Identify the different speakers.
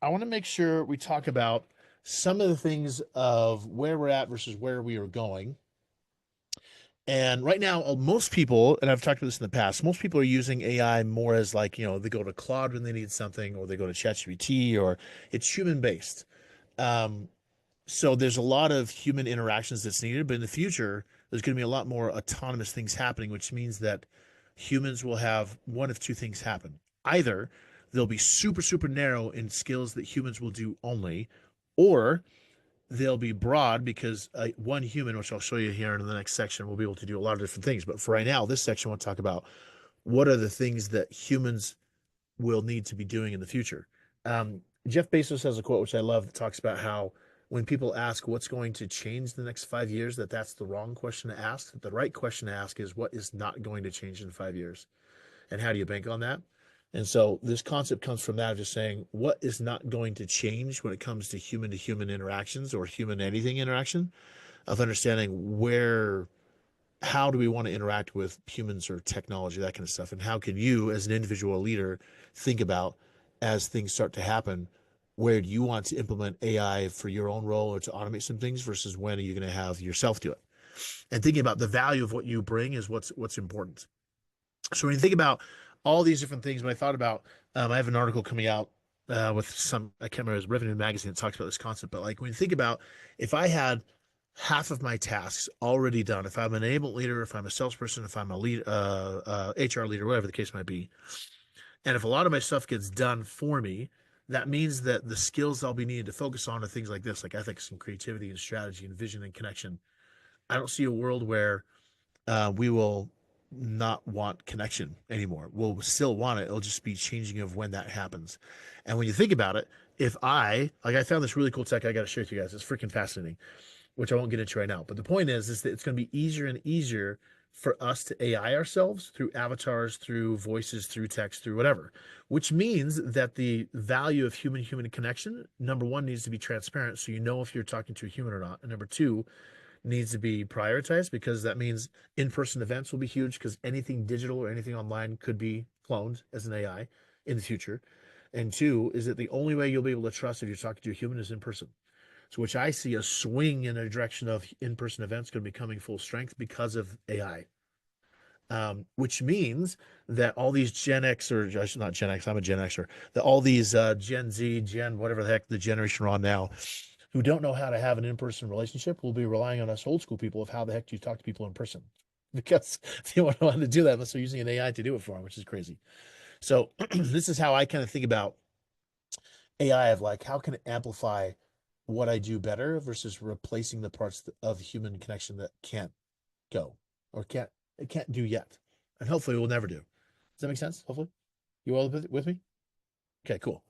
Speaker 1: I want to make sure we talk about some of the things of where we're at versus where we are going. And right now, most people, and I've talked about this in the past, most people are using AI more as like, they go to Claude when they need something, or they go to ChatGPT, or it's human based. Um, so there's a lot of human interactions that's needed, but in the future, there's going to be a lot more autonomous things happening, which means that humans will have one of two things happen. Either they'll be super, super narrow in skills that humans will do only, or they'll be broad because one human, which I'll show you here in the next section, will be able to do a lot of different things. But for right now, this section, I want to talk about what are the things that humans will need to be doing in the future. Jeff Bezos has a quote, which I love, that talks about how when people ask what's going to change the next 5 years, that's the wrong question to ask. The right question to ask is what is not going to change in 5 years, and how do you bank on that? And so this concept comes from that of just saying what is not going to change when it comes to human interactions or human anything interaction, of understanding how do we want to interact with humans or technology, that kind of stuff. And how can you, as an individual leader, think about as things start to happen, where do you want to implement AI for your own role or to automate some things versus when are you going to have yourself do it? And thinking about the value of what you bring is what's important. So when you think about all these different things, when I thought about, I have an article coming out with I can't remember, it was Revenue Magazine that talks about this concept, but like when you think about if I had half of my tasks already done, if I'm an enablement leader, if I'm a salesperson, if I'm a lead, HR leader, whatever the case might be, and if a lot of my stuff gets done for me, that means that the skills I'll be needing to focus on are things like this, like ethics and creativity and strategy and vision and connection. I don't see a world where we will not want connection anymore. We'll still want it. It'll just be changing of when that happens. And when you think about it, if I found this really cool tech I got to share with you guys. It's freaking fascinating, which I won't get into right now. But the point is that it's going to be easier and easier for us to AI ourselves through avatars, through voices, through text, through whatever, which means that the value of human connection, number one, needs to be transparent. So you know if you're talking to a human or not. And number two, needs to be prioritized, because that means in-person events will be huge, because anything digital or anything online could be cloned as an AI in the future. And two, is that the only way you'll be able to trust if you're talking to a human is in person. So which I see a swing in a direction of in-person events going to be coming full strength because of AI. Which means that all these Gen X, or not Gen X, I'm a Gen Xer, that all these Gen Z, Gen whatever the heck the generation we're on now, who don't know how to have an in-person relationship, will be relying on us old school people of how the heck do you talk to people in person, because they won't know how to do that unless they're using an AI to do it for them, which is crazy. So this is how I kind of think about AI, of like, how can it amplify what I do better versus replacing the parts of human connection that can't go, or it can't do yet, and hopefully it will never do. Does that make sense? Hopefully, you all with me? Okay, cool.